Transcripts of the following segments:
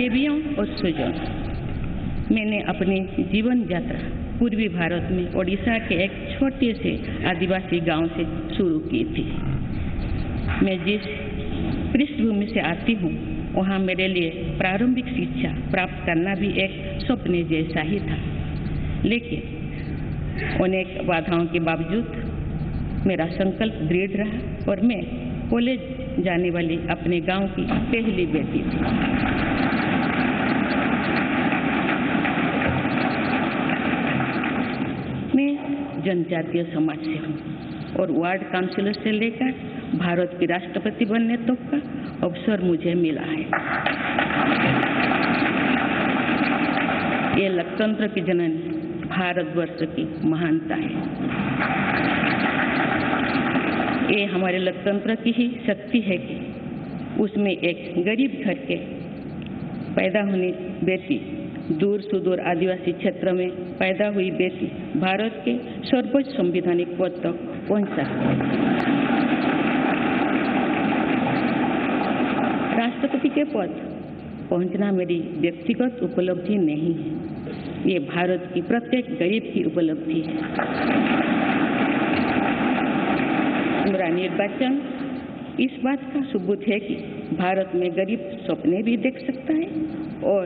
देवियों और स्वजनों, मैंने अपनी जीवन यात्रा पूर्वी भारत में ओडिशा के एक छोटे से आदिवासी गांव से शुरू की थी। मैं जिस पृष्ठभूमि से आती हूँ वहाँ मेरे लिए प्रारंभिक शिक्षा प्राप्त करना भी एक सपने जैसा ही था, लेकिन अनेक बाधाओं के बावजूद मेरा संकल्प दृढ़ रहा और मैं कॉलेज जाने वाली अपने गांव की पहली बेटी थी। मैं जनजातीय समाज से हूँ और वार्ड काउंसिलर से लेकर भारत की राष्ट्रपति बनने तक का अवसर मुझे मिला है। ये लोकतंत्र की जननी भारतवर्ष की महानता है। ये हमारे लोकतंत्र की ही शक्ति है कि उसमें एक गरीब घर के पैदा होने बेटी, दूर सुदूर आदिवासी क्षेत्र में पैदा हुई बेटी भारत के सर्वोच्च संवैधानिक पद तक पहुंच सकती है। राष्ट्रपति के पद पहुंचना मेरी व्यक्तिगत उपलब्धि नहीं है, ये भारत की प्रत्येक गरीब की उपलब्धि है। मेरा निर्वाचन इस बात का सबूत है कि भारत में गरीब सपने भी देख सकता है और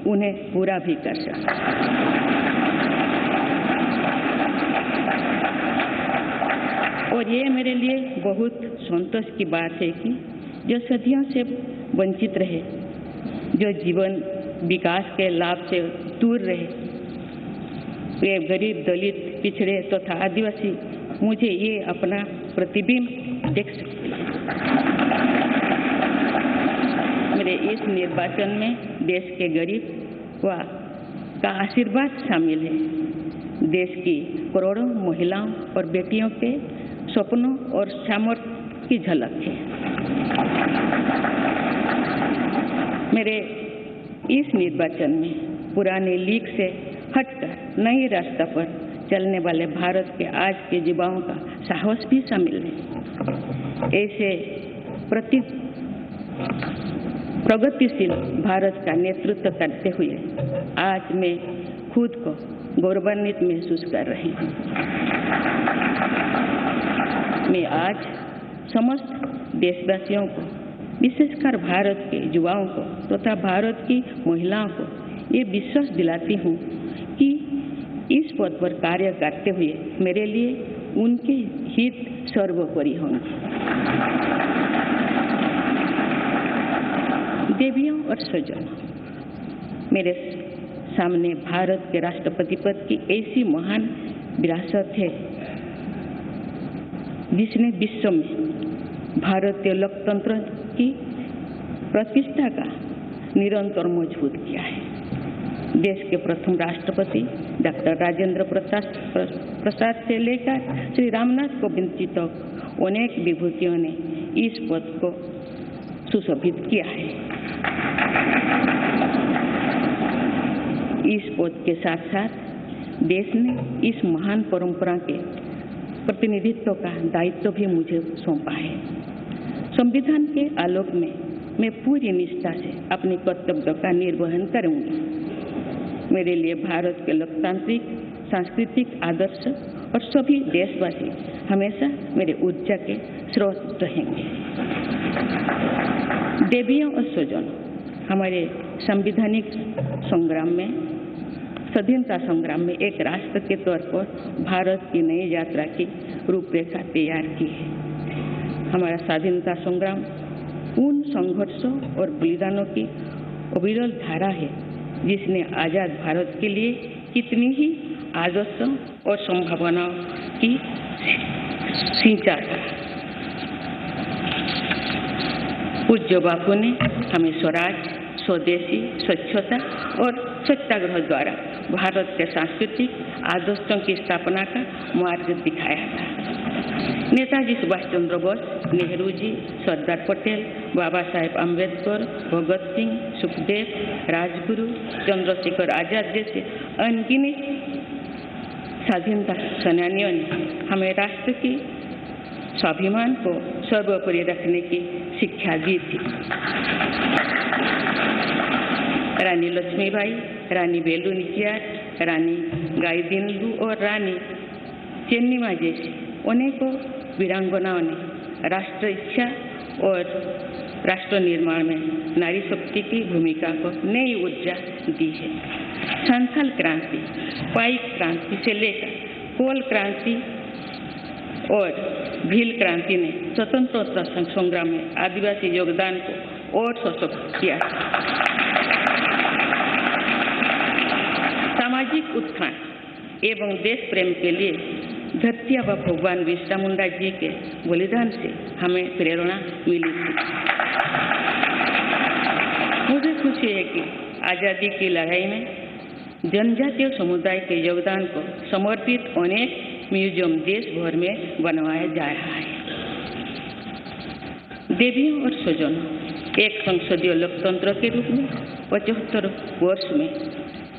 उन्हें पूरा भी कर सकता है। और ये मेरे लिए बहुत संतोष की बात है कि जो सदियों से वंचित रहे, जो जीवन विकास के लाभ से दूर रहे, वे गरीब, दलित, पिछड़े तथा आदिवासी मुझे ये अपना प्रतिबिंब देख सकते हैं। मेरे इस निर्वाचन में देश के गरीब का आशीर्वाद शामिल है। देश की करोड़ों महिलाओं और बेटियों के सपनों और सामर्थ्य की झलक है। मेरे इस निर्वाचन में पुराने लीग से हटकर नए रास्ते पर चलने वाले भारत के आज के युवाओं का साहस भी शामिल है। ऐसे प्रगतिशील भारत का नेतृत्व करते हुए आज मैं खुद को गौरवान्वित महसूस कर रही हूँ। मैं आज समस्त देशवासियों को, विशेषकर भारत के युवाओं को तथा भारत की महिलाओं को ये विश्वास दिलाती हूँ कि इस पद पर कार्य करते हुए मेरे लिए उनके हित सर्वोपरि होंगे। देवियों और स्वजनों, मेरे सामने भारत के राष्ट्रपति पद की ऐसी महान विरासत है जिसने विश्व में भारतीय लोकतंत्र की प्रतिष्ठा का निरंतर मजबूत किया है। देश के प्रथम राष्ट्रपति डॉक्टर राजेंद्र प्रसाद से लेकर श्री रामनाथ कोविंद जी तक अनेक विभूतियों ने इस पद को सुशोभित किया है। इस पद के साथ साथ देश ने इस महान परंपरा के प्रतिनिधित्व का दायित्व भी मुझे सौंपा है। संविधान के आलोक में मैं पूरी निष्ठा से अपने कर्तव्यों का निर्वहन करूंगी। मेरे लिए भारत के लोकतांत्रिक सांस्कृतिक आदर्श और सभी देशवासी हमेशा मेरे ऊर्जा के स्रोत रहेंगे। देवियों और स्वजनों, हमारे संवैधानिक संग्राम में, स्वाधीनता संग्राम में एक राष्ट्र के तौर पर भारत की नई यात्रा की रूपरेखा तैयार की है। हमारा स्वाधीनता संग्राम उन संघर्षों और बलिदानों की अविरल धारा है जिसने आज़ाद भारत के लिए कितनी ही आदर्शों और संभावनाओं की सिंचा था। पूज्य बापू ने हमें स्वराज, स्वदेशी, स्वच्छता और सत्याग्रह द्वारा भारत के सांस्कृतिक आदर्शों की स्थापना का मार्ग दिखाया था। नेताजी सुभाष चंद्र बोस, नेहरू जी, सरदार पटेल, बाबा साहेब अम्बेडकर, भगत सिंह, सुखदेव, राजगुरु, चंद्रशेखर आजाद जैसे अनगिनत स्वाधीनता सेनानियों ने हमें राष्ट्र की स्वाभिमान को सर्वोपरि रखने की शिक्षा दी थी। रानी लक्ष्मीबाई, रानी वेलु नाचियार, रानी गाइदिन्लु और रानी चेन्निमा जैसी अनेकों वीरांगनाओं ने राष्ट्र इच्छा और राष्ट्र निर्माण में नारी शक्ति की भूमिका को नई ऊर्जा दी है। संथाल क्रांति, पाइक क्रांति से लेकर कोल क्रांति और भील क्रांति ने स्वतंत्रता संग्राम में आदिवासी योगदान को और सशक्त किया। सामाजिक उत्थान एवं देश प्रेम के लिए धरती आबा भगवान बिरसा मुंडा जी के बलिदान से हमें प्रेरणा मिली थी। मुझे खुशी है कि आज़ादी की लड़ाई में जनजातीय समुदाय के योगदान को समर्पित अनेक म्यूजियम देश भर में बनवाया जा रहा है। देवियों और स्वजनों, एक संसदीय लोकतंत्र के रूप में 75 वर्ष में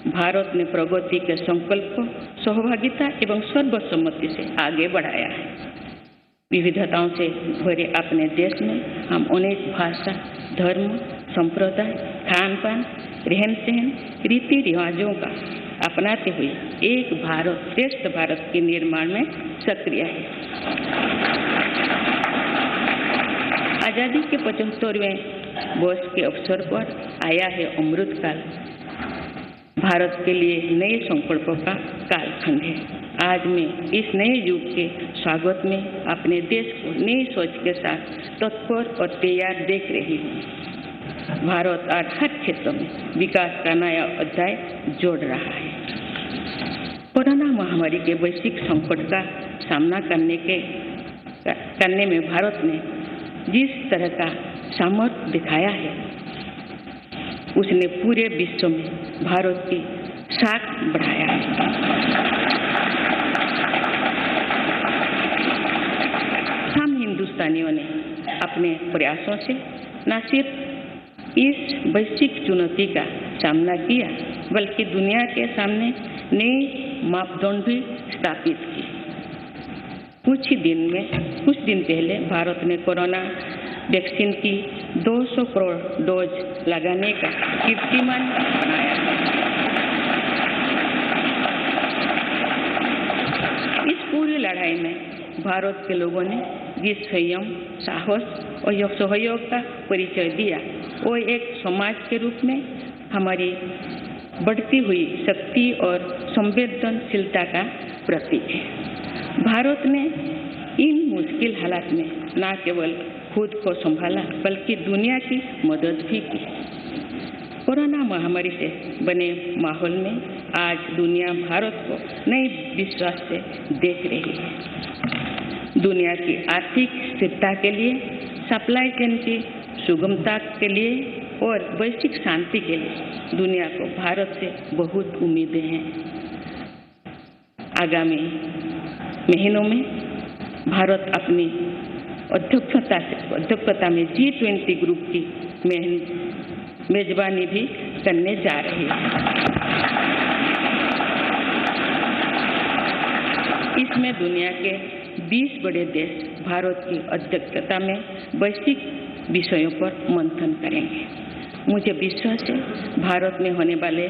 भारत ने प्रगति के संकल्प को सहभागिता एवं सर्वसम्मति से आगे बढ़ाया है। विविधताओं से भरे अपने देश में हम अनेक भाषा, धर्म, संप्रदाय, खान पान, रहन सहन, रीति रिवाजों का अपनाते हुए एक भारत श्रेष्ठ भारत के निर्माण में सक्रिय है। आज़ादी के 75वें वर्ष के अवसर पर आया है अमृतकाल। भारत के लिए नए संकल्पों का कालखंड है। आज मैं इस नए युग के स्वागत में अपने देश को नई सोच के साथ तत्पर और तैयार देख रही हूँ। भारत आज हर क्षेत्र में विकास का नया अध्याय जोड़ रहा है। कोरोना महामारी के वैश्विक संकट का सामना करने में भारत ने जिस तरह का सामर्थ्य दिखाया है, उसने पूरे विश्व में भारत की साख बढ़ाया है। हम हिंदुस्तानियों ने अपने प्रयासों से न सिर्फ इस वैश्विक चुनौती का सामना किया, बल्कि दुनिया के सामने नए मापदंड भी स्थापित किए। कुछ दिन पहले भारत ने कोरोना वैक्सीन की 200 करोड़ डोज लगाने का कीर्तिमान बनाया। इस पूरी लड़ाई में भारत के लोगों ने जिस संयम, साहस और सहयोग का परिचय दिया, वो एक समाज के रूप में हमारी बढ़ती हुई शक्ति और संवेदनशीलता का प्रतीक है। भारत ने इन मुश्किल हालात में न केवल खुद को संभाला, बल्कि दुनिया की मदद भी की। कोरोना महामारी से बने माहौल में आज दुनिया भारत को नए विश्वास से देख रही है। दुनिया की आर्थिक स्थिरता के लिए, सप्लाई चेन की सुगमता के लिए और वैश्विक शांति के लिए दुनिया को भारत से बहुत उम्मीदें हैं। आगामी महीनों में भारत अपनी अध्यक्षता में G20 ग्रुप की मेजबानी भी करने जा रही है। इसमें दुनिया के 20 बड़े देश भारत की अध्यक्षता में वैश्विक विषयों पर मंथन करेंगे। मुझे विश्वास है भारत में होने वाले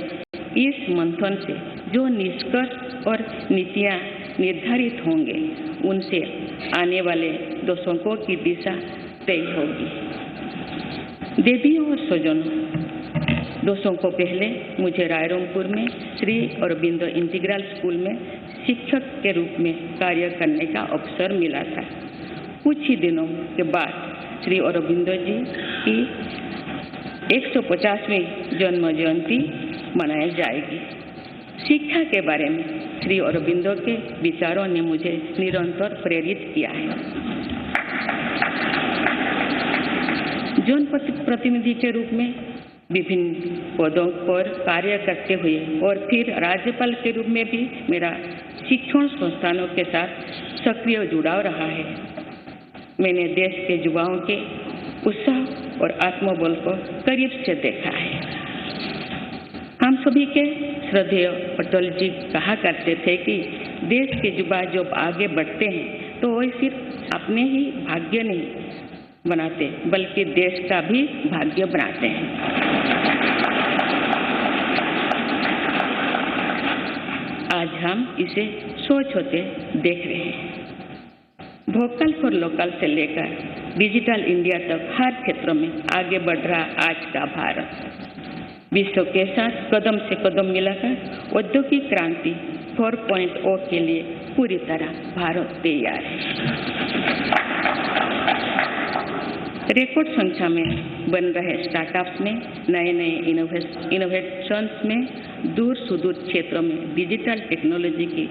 इस मंथन से जो निष्कर्ष और नीतियां निर्धारित होंगे, उनसे आने वाले दशकों की दिशा तय होगी। देवियों और स्वजनों, दशकों पहले मुझे रायरंगपुर में श्री अरबिंदो इंटीग्रल स्कूल में शिक्षक के रूप में कार्य करने का अवसर मिला था। कुछ ही दिनों के बाद श्री अरबिंदो जी की 150वीं जन्म जयंती मनाई जाएगी। शिक्षा के बारे में श्री अरबिंदो के विचारों ने मुझे निरंतर प्रेरित किया है। जनप्रतिनिधि के रूप में विभिन्न पदों पर कार्य करते हुए और फिर राज्यपाल के रूप में भी मेरा शिक्षण संस्थानों के साथ सक्रिय जुड़ाव रहा है। मैंने देश के युवाओं के उत्साह और आत्मबल को करीब से देखा है। हम सभी के श्रद्धेय अटल जी कहा करते थे कि देश के युवा जब आगे बढ़ते हैं तो वे सिर्फ अपने ही भाग्य नहीं बनाते, बल्कि देश का भी भाग्य बनाते हैं। आज हम इसे सोच होते देख रहे हैं। वोकल फॉर लोकल से लेकर डिजिटल इंडिया तक हर क्षेत्र में आगे बढ़ रहा आज का भारत विश्व के साथ कदम से कदम मिलाकर औद्योगिक क्रांति 4.0 के लिए पूरी तरह भारत तैयार है। रिकॉर्ड संख्या में बन रहे स्टार्टअप्स में नए इनोवेशंस में दूर सुदूर क्षेत्रों में डिजिटल टेक्नोलॉजी की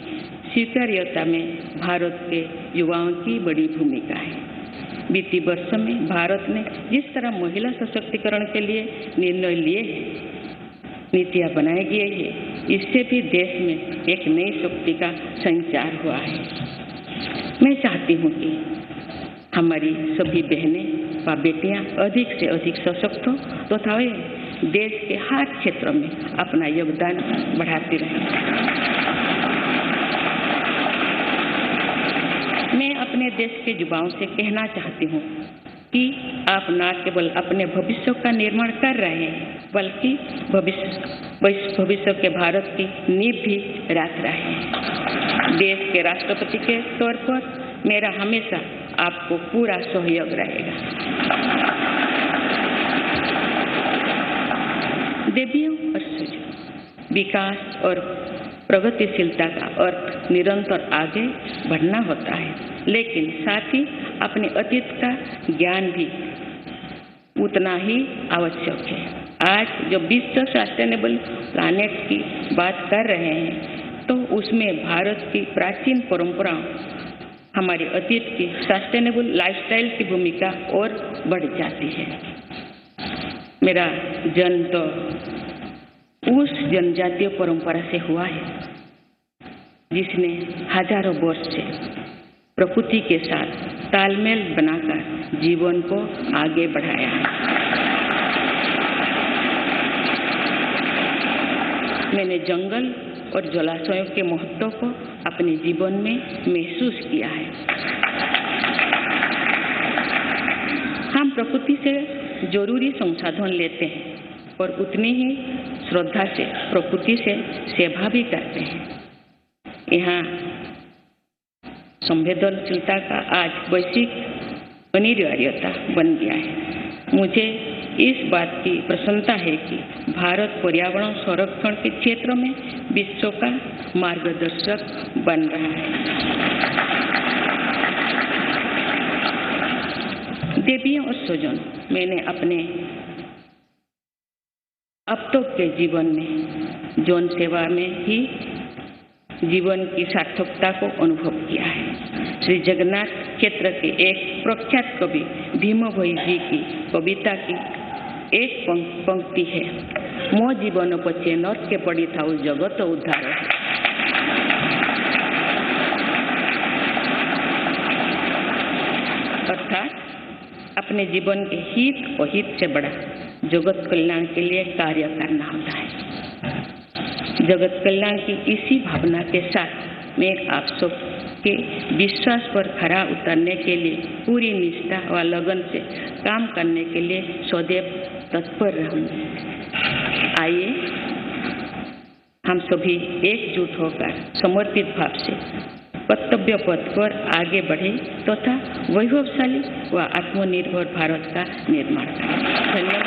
स्वीकार्यता में भारत के युवाओं की बड़ी भूमिका है। बीते वर्षों में भारत ने जिस तरह महिला सशक्तिकरण के लिए निर्णय लिए हैं, नीतियां बनाई गई है, इससे भी देश में एक नई शक्ति का संचार हुआ है। मैं चाहती हूँ कि हमारी सभी बहनें व बेटियां अधिक से अधिक सशक्त हो तथा वे देश के हर क्षेत्र में अपना योगदान बढ़ाती रहें। मैं अपने देश के युवाओं से कहना चाहती हूँ कि आप न केवल अपने भविष्य का निर्माण कर रहे हैं, बल्कि भविष्य के भारत की नींव भी रख रहे हैं। देश के राष्ट्रपति के तौर पर मेरा हमेशा आपको पूरा सहयोग रहेगा। देवियों और सुजों, विकास और प्रगतिशीलता का अर्थ निरंतर आगे बढ़ना होता है, लेकिन साथ ही अपने अतीत का ज्ञान भी उतना ही आवश्यक है। आज जो विश्व सस्टेनेबल प्लैनेट की बात कर रहे हैं, तो उसमें भारत की प्राचीन परंपराओं, हमारे अतीत की सस्टेनेबल लाइफस्टाइल की भूमिका और बढ़ जाती है। मेरा जन्म तो उस जनजातीय परंपरा से हुआ है जिसने हजारों वर्ष से प्रकृति के साथ तालमेल बनाकर जीवन को आगे बढ़ाया है। मैंने जंगल और जलाशयों के महत्व को अपने जीवन में महसूस किया है। हम प्रकृति से जरूरी संसाधन लेते हैं और उतनी ही श्रद्धा से प्रकृति से सेवा भी करते हैं। यहाँ संवेदनशीलता का आज वैश्विक अनिवार्यता बन गया है। मुझे इस बात की प्रसन्नता है कि भारत पर्यावरण संरक्षण के क्षेत्र में विश्व का मार्गदर्शक बन रहा है। देवियों और स्वजन, मैंने अपने अब तक के जीवन में जौन सेवा में ही जीवन की सार्थकता को अनुभव किया है। श्री जगन्नाथ क्षेत्र के एक प्रख्यात कवि भीम भोई जी की कविता की एक पंक्ति है, मो जीवन पछे नरके पड़ी था जगत उद्धार। अर्थात अपने जीवन के हित और हित से बड़ा जगत कल्याण के लिए कार्य करना होता है। जगत कल्याण की इसी भावना के साथ मैं आप सबके विश्वास पर खरा उतरने के लिए पूरी निष्ठा व लगन से काम करने के लिए सदैव तत्पर रहूंगी। आइए हम सभी एकजुट होकर समर्पित भाव से कर्तव्य पथ पर आगे बढ़े तथा वैभवशाली व आत्मनिर्भर भारत का निर्माण करें। धन्यवाद।